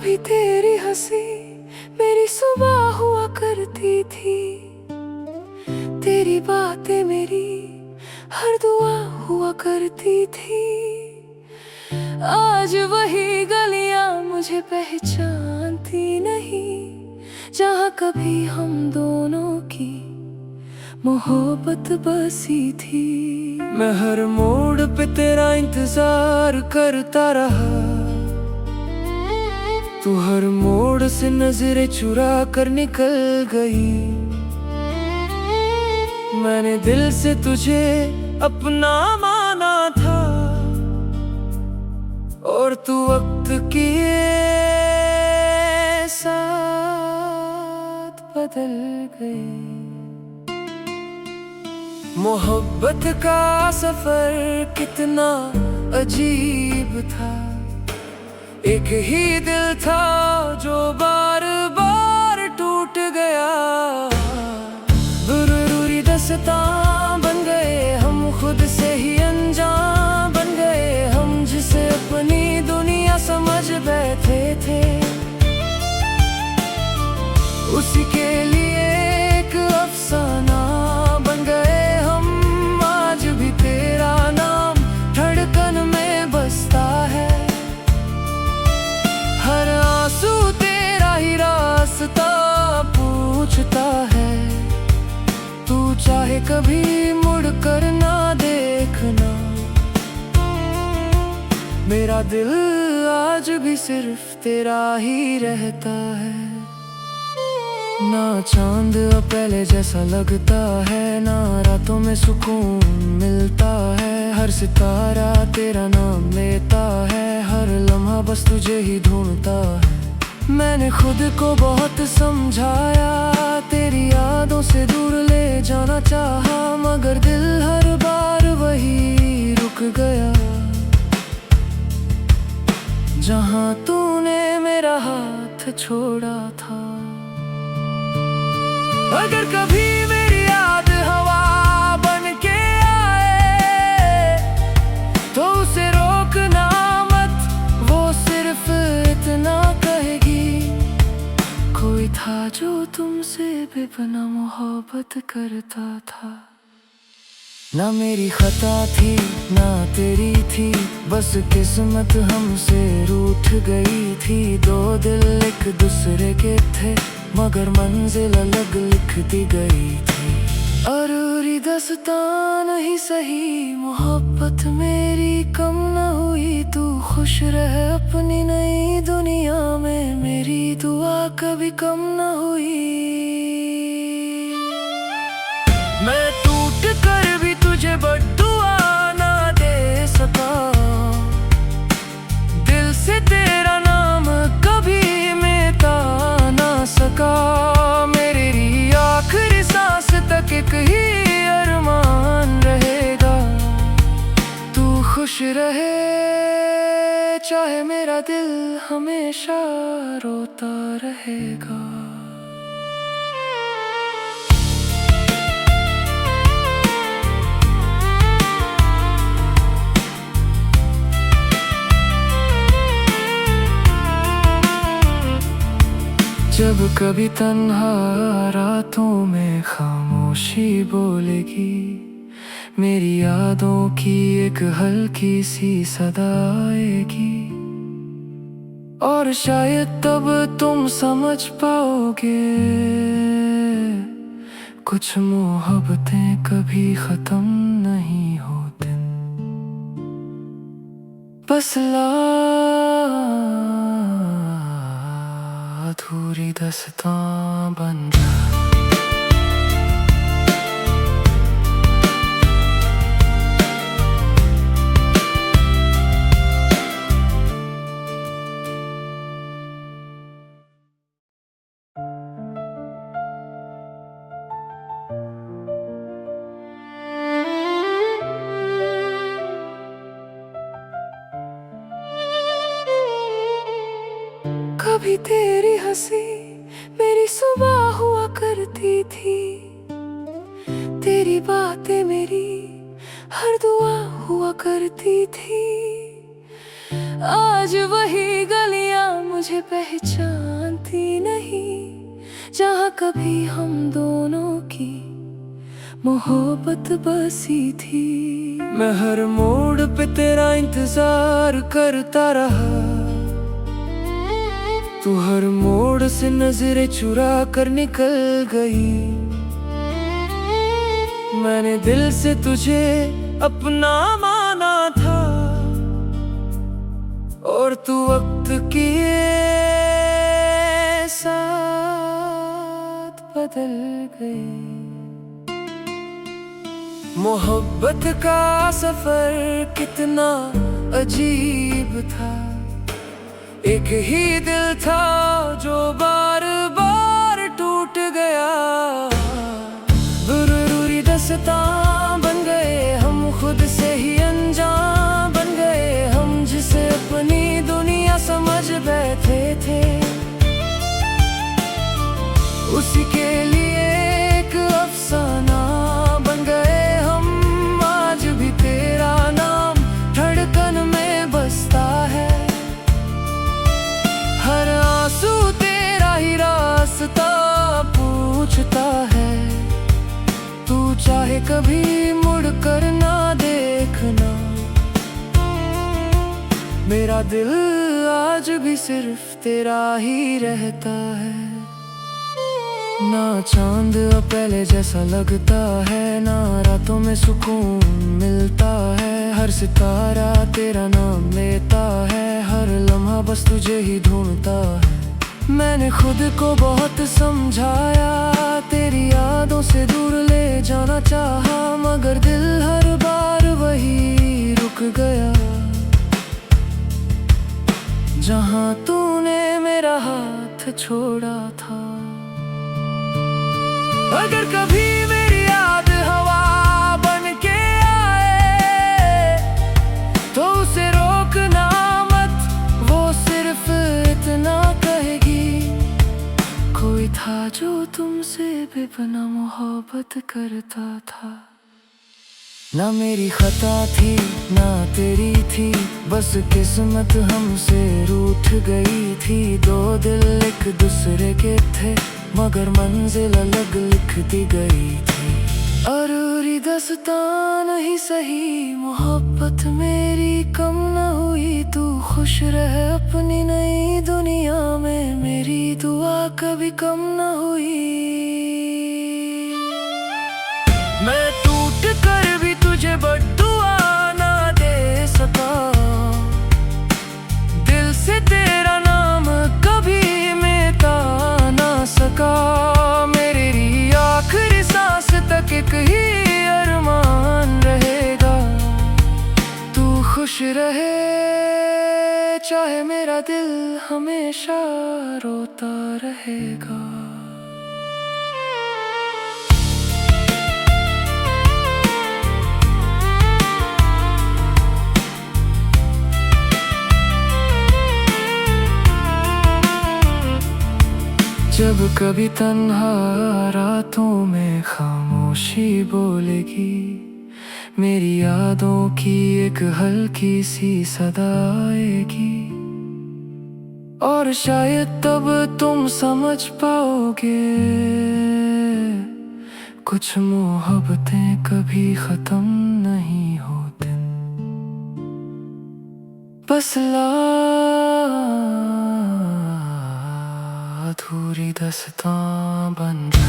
कभी तेरी हंसी मेरी सुबह हुआ करती थी, तेरी बातें मेरी हर दुआ हुआ करती थी। आज वही गलियां मुझे पहचानती नहीं, जहाँ कभी हम दोनों की मोहब्बत बसी थी। मैं हर मोड़ पे तेरा इंतजार करता रहा, तू हर मोड़ से नजरें चुरा कर निकल गई। मैंने दिल से तुझे अपना माना था, और तू वक्त के साथ बदल गई। मोहब्बत का सफर कितना अजीब था, एक ही दिल था जो बार बार टूट गया। जरूरी दास्तां बन गए हम, खुद से ही अनजान बन गए हम, जिसे अपनी दुनिया समझ बैठे थे, उसी के लिए एक अफसाना बन गए हम। आज भी तेरा नाम धड़कन में बसता है, हर आंसू तेरा ही रास्ता पूछता है। तू चाहे कभी मुड़ कर ना देखना, मेरा दिल आज भी सिर्फ तेरा ही रहता है। ना चांद अब पहले जैसा लगता है, ना रातों में सुकून मिलता है। हर सितारा तेरा नाम लेता है, हर लम्हा बस तुझे ही ढूंढता है। मैंने खुद को बहुत समझाया, तेरी यादों से दूर ले जाना चाहा, मगर दिल हर बार वही रुक गया, जहाँ तूने मेरा हाथ छोड़ा था। अगर कभी मेरी याद हवा बन के आए, तो उसे रोकना मत, वो सिर्फ इतना कहेगी, कोई था जो तुमसे बेपनाह मोहब्बत करता था। ना मेरी खता थी ना तेरी थी, बस किस्मत हमसे रूठ गई थी। दो दिल एक दूसरे के थे, मगर मंजिल अलग लिखती गई थी। अरूरी दास्तां नहीं सही, मोहब्बत मेरी कम न हुई। तू खुश रह अपनी नई दुनिया में, मेरी दुआ कभी कम न हुई। मैं टूट कर भी तुझे बद्दुआ ना दे सका, दिल से तेरा नाम कभी मिटा ना सका। मेरी आखिरी सांस तक एक ही अरमान रहेगा, तू खुश रहे, चाहे मेरा दिल हमेशा रोता रहेगा। जब कभी तन्हा रातों में खामोशी बोलेगी, मेरी यादों की एक हल्की सी सदा आएगी, और शायद तब तुम समझ पाओगे, कुछ मोहब्बतें कभी खत्म नहीं होती, बस अधूरी दास्तां बन जा। कभी तेरी हंसी मेरी सुबह हुआ करती थी, तेरी बातें मेरी हर दुआ हुआ करती थी। आज वही गलियां मुझे पहचानती नहीं, जहाँ कभी हम दोनों की मोहब्बत बसी थी। मैं हर मोड़ पे तेरा इंतजार करता रहा, तू हर मोड़ से नजरें चुरा कर निकल गई। मैंने दिल से तुझे अपना माना था, और तू वक्त के साथ बदल गई। मोहब्बत का सफर कितना अजीब था, एक ही दिल था जो बार बार टूट गया। जरूरी दास्तां बन गए हम, खुद से ही अनजान बन गए हम, जिसे अपनी दुनिया समझ बैठे थे, उसी के लिए एक अफसाना बन गए हम। आज भी तेरा नाम धड़कन में बसता है, हर आंसू तेरा ही रास्ता पूछता है। तू चाहे कभी मुड़ कर ना देखना, मेरा दिल आज भी सिर्फ तेरा ही रहता है। ना चांद पहले जैसा लगता है, ना रातों में सुकून मिलता है। हर सितारा तेरा नाम लेता है, हर लम्हा बस तुझे ही ढूंढता है। मैंने खुद को बहुत समझाया, तेरी यादों से दूर ले जाना चाहा, मगर दिल हर बार वही रुक गया, जहाँ तूने मेरा हाथ छोड़ा था। अगर कभी मेरी याद हवा बन के आए, तो उसे रोकना मत, वो सिर्फ इतना कहेगी, कोई था जो तुमसे बेपनाह मोहब्बत करता था। ना मेरी खता थी ना तेरी थी, बस किस्मत हमसे रूठ गई थी। दो दिल एक दूसरे के थे, मगर मंजिल अलग लिखती गई थी। अरूरी दास्तां नहीं सही, मोहब्बत मेरी कम न हुई। तू खुश रहे अपनी नई दुनिया में, मेरी दुआ कभी कम न हुई। मैं टूट कर भी तुझे बद्दुआ ना दे सका, दिल से तेरा नाम कभी मिटा ना सका। मेरी आखिरी सांस तक एक ही अरमान रहेगा, तू खुश रहे चाहे मेरा दिल हमेशा रोता रहेगा। जब कभी तन्हा रातों में खामोशी बोलेगी, मेरी यादों की एक हल्की सी सदा आएगी, और शायद तब तुम समझ पाओगे, कुछ मोहब्बतें कभी खत्म नहीं होती, बस अधूरी दास्तां बन जा।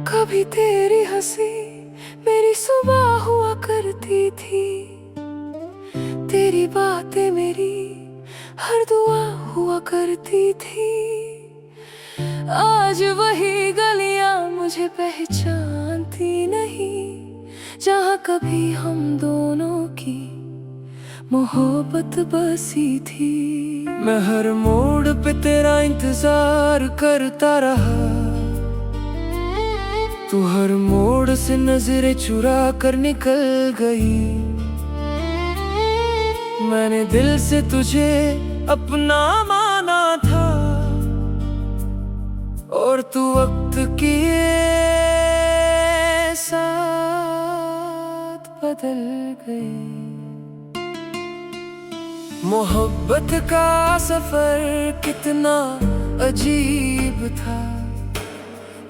कभी तेरी हंसी मेरी सुबह हुआ करती थी, तेरी बातें मेरी हर दुआ हुआ करती थी। आज वही गलियां मुझे पहचानती नहीं, जहाँ कभी हम दोनों की मोहब्बत बसी थी। मैं हर मोड़ पे तेरा इंतजार करता रहा। तू हर मोड़ से नजरें चुरा कर निकल गई। मैंने दिल से तुझे अपना माना था और तू वक्त के साथ बदल गई। मोहब्बत का सफर कितना अजीब था।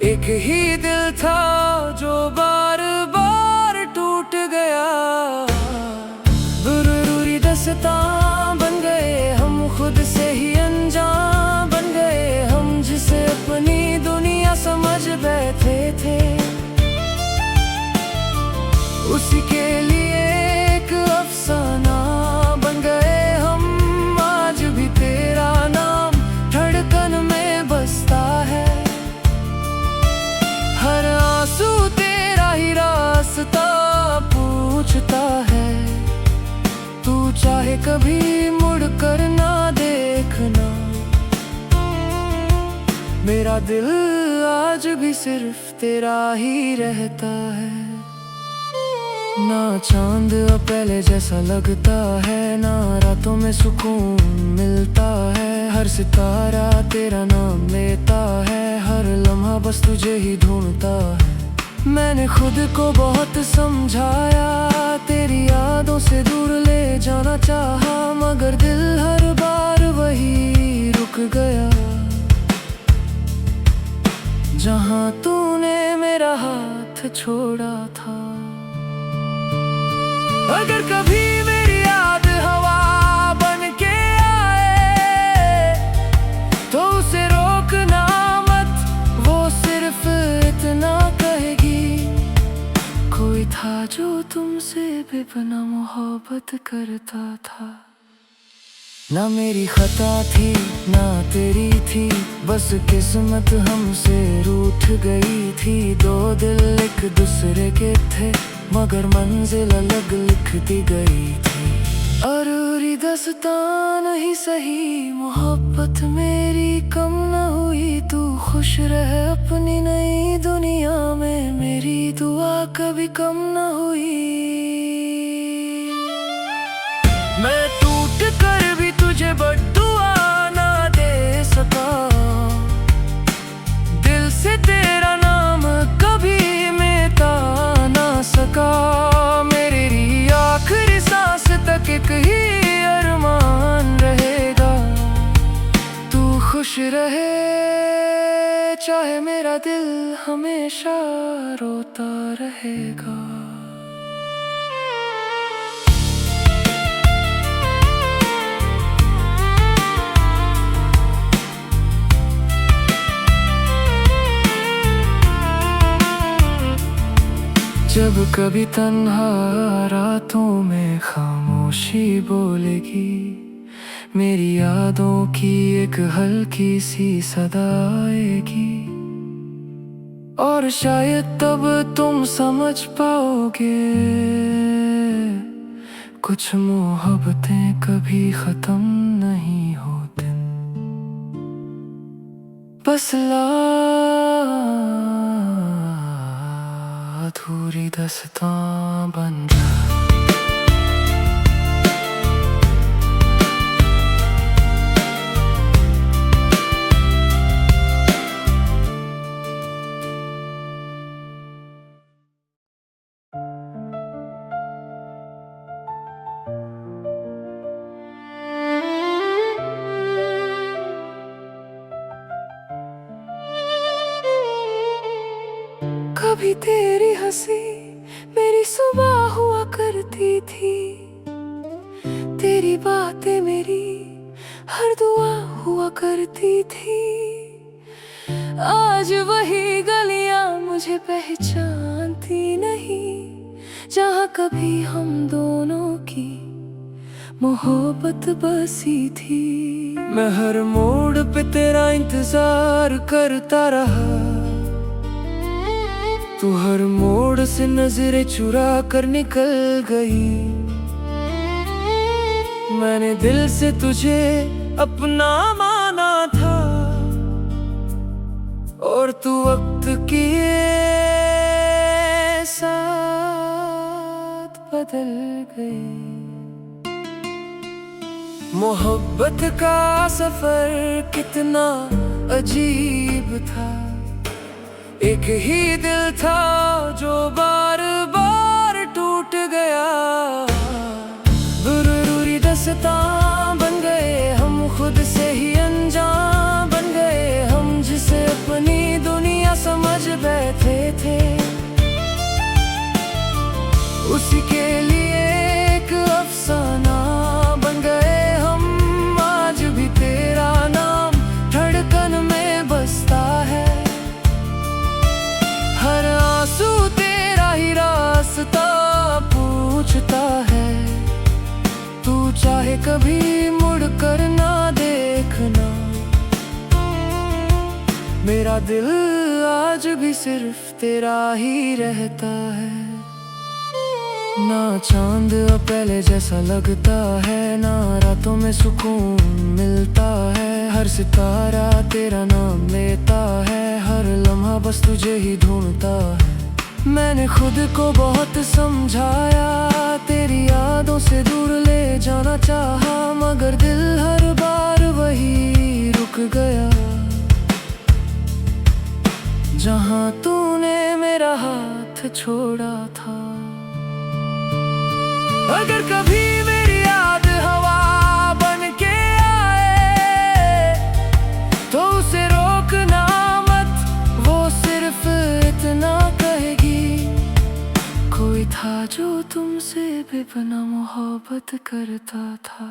एक ही दिल था जो बार बार टूट गया। जरूरी दास्तां बन गए हम, खुद से ही अनजान बन गए हम। जिसे अपनी दुनिया समझ बैठे थे, उसी के लिए एक अफसाना बन गए हम। आज भी तेरा नाम धड़कन में बसता है। हर आंसू तेरा ही रास्ता पूछता है। तू चाहे कभी मुड़ कर ना देखना, मेरा दिल आज भी सिर्फ तेरा ही रहता है। ना चांद अब पहले जैसा लगता है, ना रातों में सुकून मिलता है। हर सितारा तेरा नाम लेता है, हर लम्हा बस तुझे ही ढूंढता है। मैंने खुद को बहुत समझाया, तेरी यादों से दूर ले जाना चाहा, मगर दिल हर बार वही रुक गया जहाँ तूने मेरा हाथ छोड़ा था। अगर कभी मेरी याद हवा बन के आए तो उसे रोकना मत, वो सिर्फ इतना कहेगी, कोई था जो तुमसे बेपनाह मोहब्बत करता था। ना मेरी खता थी ना तेरी थी, बस किस्मत हमसे रूठ गई थी। दो दिल एक दूसरे के थे, मगर मंजिल अलग लिखती गई थी। अरूरी दास्तां नहीं सही, मोहब्बत मेरी कम न हुई। तू खुश रहे अपनी नई दुनिया में, मेरी दुआ कभी कम न हुई। मैं टूट कर भी तुझे बद्दुआ ना दे सका, दिल से तेरा नाम कभी मिटा ना सका। मेरी आखिरी सांस तक एक ही अरमान रहेगा, तू खुश रहे चाहे मेरा दिल हमेशा रोता रहेगा। जब कभी तन्हा रातों में खामोशी बोलेगी, मेरी यादों की एक हल्की सी सदा आएगी। और शायद तब तुम समझ पाओगे, कुछ मोहब्बतें कभी खत्म नहीं होती, बस अधूरी दास्तां बन जा। कभी तेरी हंसी मेरी सुबह हुआ करती थी, तेरी बातें मेरी हर दुआ हुआ करती थी। आज वही गलियां मुझे पहचानती नहीं, जहाँ कभी हम दोनों की मोहब्बत बसी थी। मैं हर मोड़ पे तेरा इंतजार करता रहा, तू हर मोड़ से नजरें चुरा कर निकल गई। मैंने दिल से तुझे अपना माना था, और तू वक्त के साथ बदल गई। मोहब्बत का सफर कितना अजीब था, एक ही दिल था जो बार बार टूट गया। बुरी दास्तां बन गए हम, खुद से ही अनजान बन गए हम, जिसे अपनी दुनिया समझ बैठे थे, उसी के लिए एक अफसाना बन गए हम। आज भी तेरा नाम धड़कन में बसता है, हर आंसू तेरा ही रास्ता पूछता है। तू चाहे कभी मुड़ कर ना देखना, मेरा दिल आज भी सिर्फ तेरा ही रहता है। ना चांद पहले जैसा लगता है, ना रातों में सुकून मिलता है, हर सितारा तेरा नाम लेता है, हर लम्हा बस तुझे ही ढूंढता है। मैंने खुद को बहुत समझाया, तेरी यादों से दूर ले जाना चाहा, मगर दिल हर बार वही रुक गया, जहां तूने मेरा हाथ छोड़ा था। अगर कभी मेरी याद हवा बन के आए, तो उसे रोकना मत, वो सिर्फ इतना कहेगी, कोई था जो तुमसे बेपनाह मोहब्बत करता था।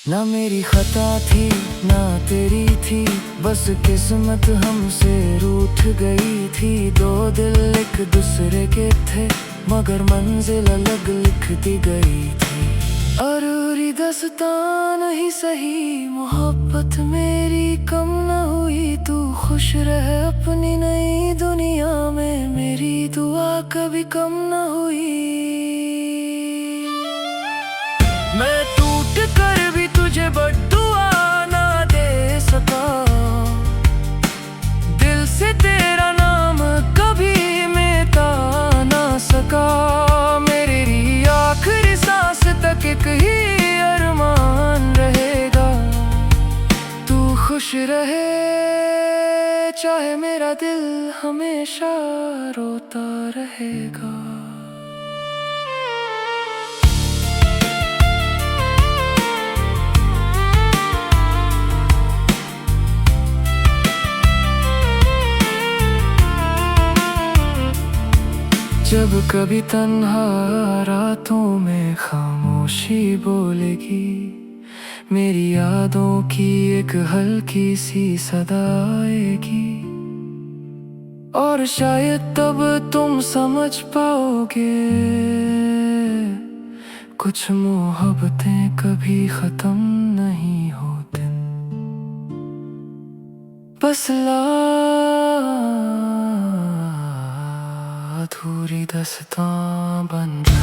ना मेरी खता थी ना तेरी थी, बस किस्मत हमसे रूठ गई थी। दो दिल एक दूसरे के थे, मगर मंजिल अलग लिखती गई थी। अरूरी दास्तां नहीं सही, मोहब्बत मेरी कम न हुई। तू खुश रहे अपनी नई दुनिया में, मेरी दुआ कभी कम न हुई। मैं टूट कर भी तुझे बद्दुआ ना दे सका, दिल से तेरा नाम कभी मिटा ना सका। मेरी आखिरी सांस तक एक ही अरमान रहेगा, तू खुश रहे, चाहे मेरा दिल हमेशा रोता रहेगा। जब कभी तन्हा रातों में खामोशी बोलेगी, मेरी यादों की एक हल्की सी सदा आएगी, और शायद तब तुम समझ पाओगे, कुछ मोहब्बतें कभी खत्म नहीं होती, बस अधूरी दास्तां बन जा।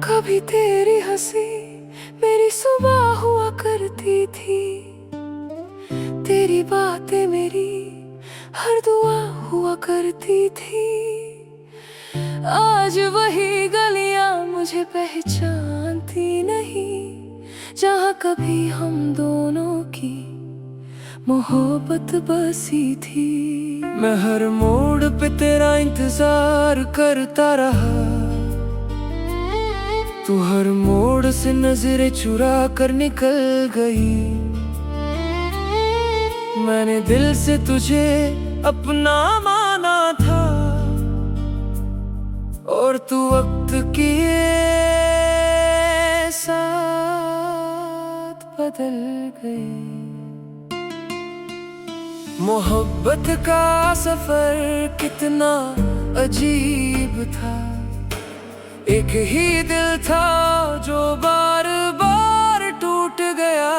कभी तेरी हंसी मेरी सुबह हुआ करती थी, तेरी बातें मेरी हर दुआ हुआ करती थी। आज वही गलियां मुझे पहचानती नहीं, जहाँ कभी हम दोनों की मोहब्बत बसी थी। मैं हर मोड़ पे तेरा इंतजार करता रहा, तू हर मोड़ से नजरें चुरा कर निकल गई। मैंने दिल से तुझे अपना माना था, और तू वक्त के साथ बदल गई। मोहब्बत का सफर कितना अजीब था। एक ही दिल था जो बार बार टूट गया।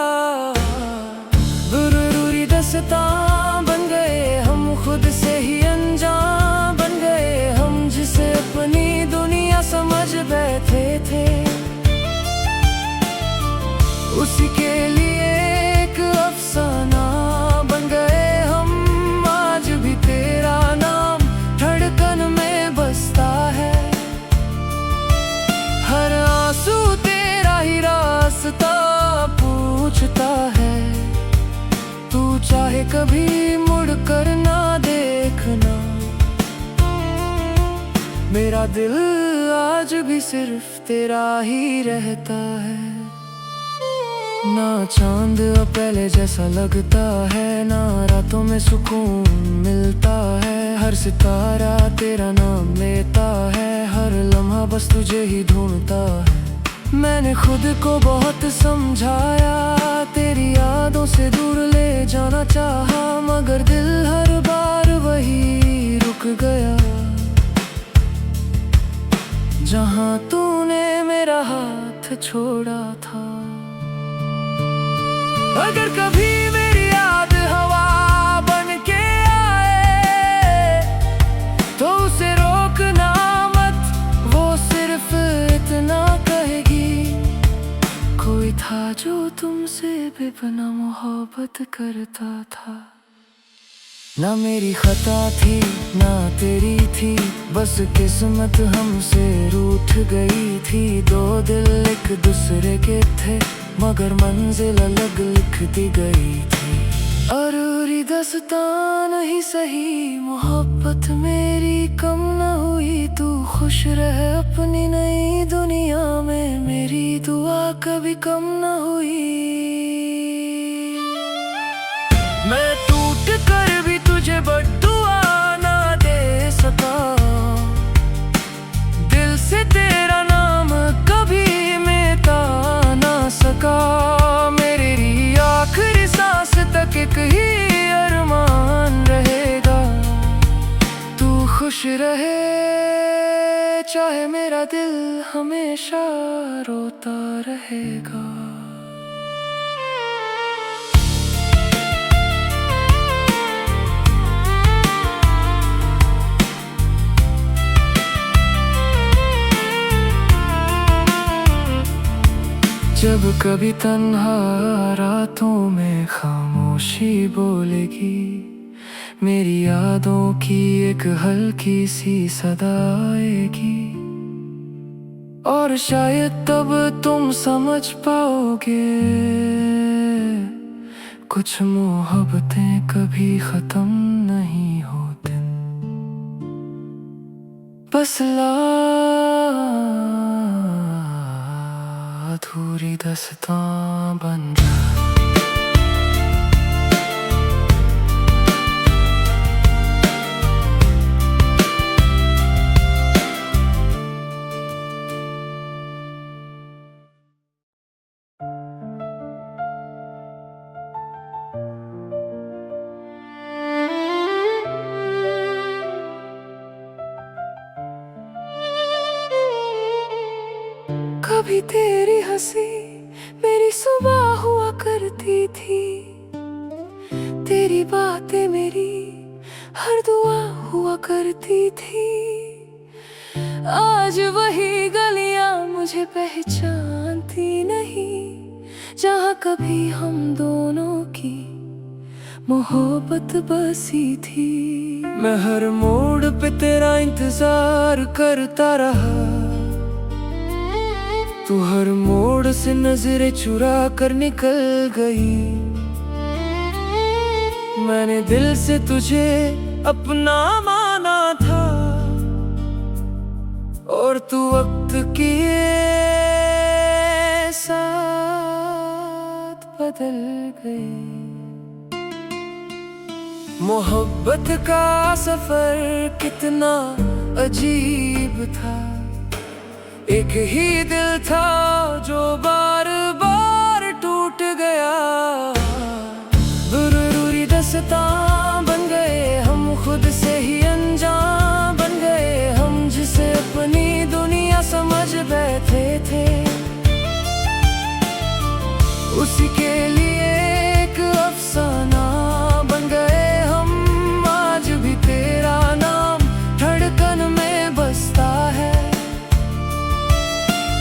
जरूरी दास्तां बन गए हम, खुद से ही अनजान बन गए हम, जिसे अपनी दुनिया समझ बैठे थे। उसी के लिए एक अफसाना बन गए हम। आज भी तेरा नाम धड़कन में बसता है। हर आंसू तेरा ही रास्ता पूछता है। तू चाहे कभी मुड़ कर ना देखना, मेरा दिल आज भी सिर्फ तेरा ही रहता है। ना चांद अब पहले जैसा लगता है, ना रातों में सुकून मिलता है। हर सितारा तेरा नाम लेता है, हर लम्हा बस तुझे ही ढूंढता है। मैंने खुद को बहुत समझाया, तेरी यादों से दूर ले जाना चाहा, मगर दिल हर बार वही रुक गया जहां तूने मेरा हाथ छोड़ा था। अगर कभी मेरी याद हवा बन के आए, तो उसे रोकना मत, वो सिर्फ इतना कहेगी, कोई था जो तुमसे बेपनाह मोहब्बत करता था। ना मेरी खता थी ना तेरी थी, बस किस्मत हमसे रूठ गई थी। दो दिल एक दूसरे के थे, मगर मंजिल अलग लिखती गई थी। अरूरी दास्तां नहीं सही, मोहब्बत मेरी कम न हुई। तू खुश रहे अपनी नई दुनिया में, मेरी दुआ कभी कम न हुई। मैं टूट कर भी तुझे बद्दुआ ना दे सका, दिल से तेरा नाम कभी मिटा ना सका। मेरी आखिरी सांस तक एक ही अरमान रहेगा, तू खुश रहे, चाहे मेरा दिल हमेशा रोता रहेगा। जब कभी तन्हा रातों में खामोशी बोलेगी, मेरी यादों की एक हल्की सी सदा आएगी। और शायद तब तुम समझ पाओगे, कुछ मोहब्बतें कभी खत्म नहीं होती, बस अधूरी दास्तां बन जा। कभी तेरी हंसी मेरी सुबह हुआ करती थी, तेरी बातें मेरी हर दुआ हुआ करती थी। आज वही गलियां मुझे पहचानती नहीं, जहाँ कभी हम दोनों की मोहब्बत बसी थी। मैं हर मोड़ पे तेरा इंतजार करता रहा, तू हर मोड़ से नजरें चुरा कर निकल गई। मैंने दिल से तुझे अपना माना था, और तू वक्त के साथ बदल गई। मोहब्बत का सफर कितना अजीब था। एक ही दिल था जो बार बार टूट गया। जरूरी दास्तां उसी के लिए एक अफसाना बन गए हम। आज भी तेरा नाम धड़कन में बसता है।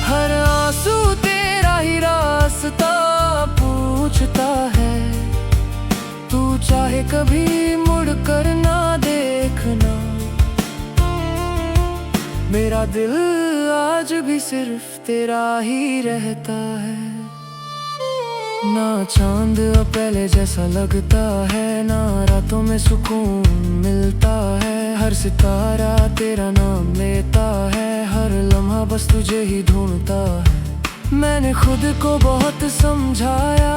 हर आंसू तेरा ही रास्ता पूछता है। तू चाहे कभी मुड़ कर ना देखना, मेरा दिल आज भी सिर्फ तेरा ही रहता है। ना चांद अब पहले जैसा लगता है, ना रातों में सुकून मिलता है। हर सितारा तेरा नाम लेता है, हर लम्हा बस तुझे ही ढूंढता है। मैंने खुद को बहुत समझाया,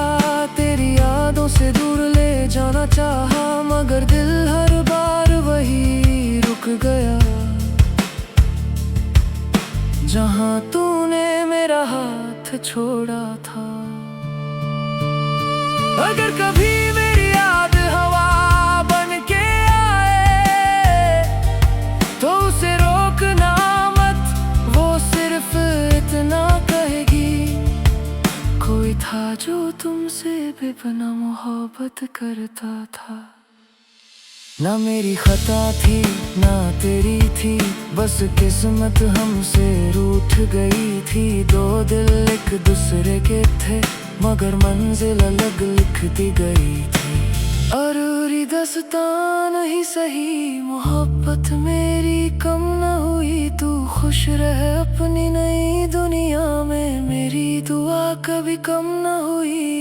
तेरी यादों से दूर ले जाना चाहा, मगर दिल हर बार वही रुक गया जहाँ तूने मेरा हाथ छोड़ा था। अगर कभी मेरी याद हवा बन के आए, तो उसे रोकना मत, वो सिर्फ इतना कहेगी, कोई था जो तुमसे बेपनाह मोहब्बत करता था। ना मेरी खता थी ना तेरी थी, बस किस्मत हमसे रूठ गई थी। दो दिल एक दूसरे के थे, मगर मंजिल अलग लिखती गई थी। अरूरी दस्तान ही सही, मोहब्बत मेरी कम न हुई। तू खुश रहे अपनी नई दुनिया में, मेरी दुआ कभी कम न हुई।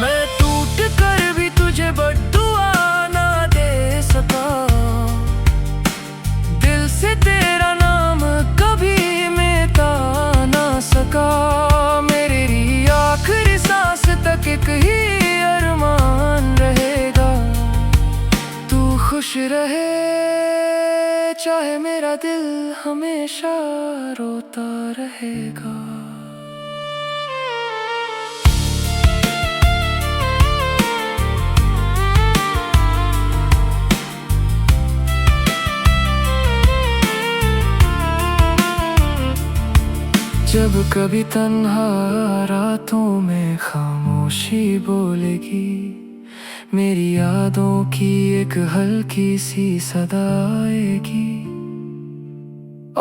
मैं टूट कर भी तुझे बद्दुआ ना दे सका, दिल से तेरा नाम कभी मिटा ना सका। मेरी आखिरी सांस तक एक ही अरमान रहेगा, तू खुश रहे चाहे मेरा दिल हमेशा रोता रहेगा। जब कभी तन्हा रातों में खामोशी बोलेगी, मेरी यादों की एक हल्की सी सदा आएगी।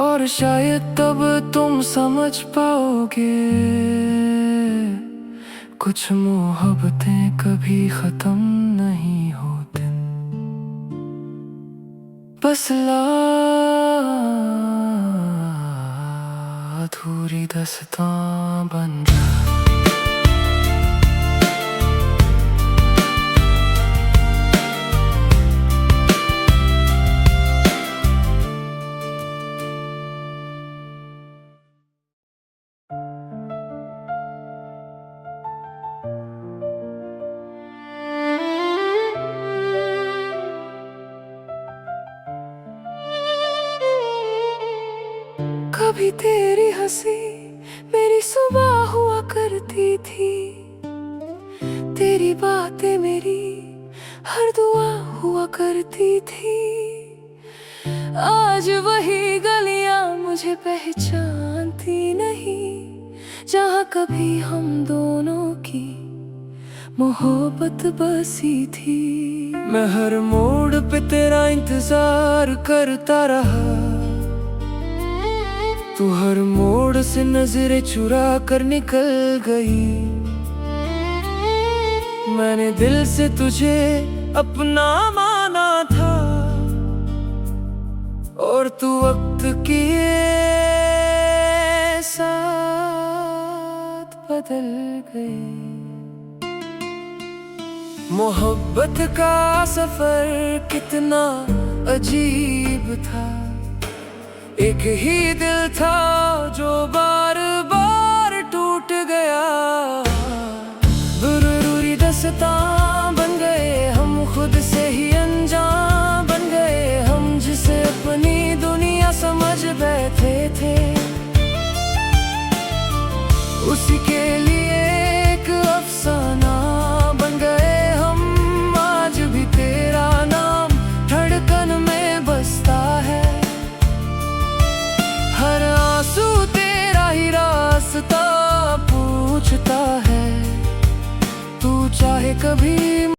और शायद तब तुम समझ पाओगे, कुछ मोहब्बतें कभी खत्म नहीं होती, बस अधूरी दास्तां बन जा। कभी तेरी हंसी मेरी सुबह हुआ करती थी, तेरी बातें मेरी हर दुआ हुआ करती थी। आज वही गलियां मुझे पहचानती नहीं, जहाँ कभी हम दोनों की मोहब्बत बसी थी। मैं हर मोड़ पे तेरा इंतजार करता रहा, तू हर मोड़ से नजरें चुरा कर निकल गई। मैंने दिल से तुझे अपना माना था, और तू वक्त के साथ बदल गई। मोहब्बत का सफर कितना अजीब था, एक ही दिल था जो बार बार टूट गया। ज़रूरी दास्तां बन गए हम, खुद से ही अनजान बन गए हम, जिसे अपनी दुनिया समझ बैठे थे। उसी के लिए एक अफसाना बन गए हम। आज भी तेरा नाम धड़कन में बसता है, हर आंसू तेरा ही रास्ता कभी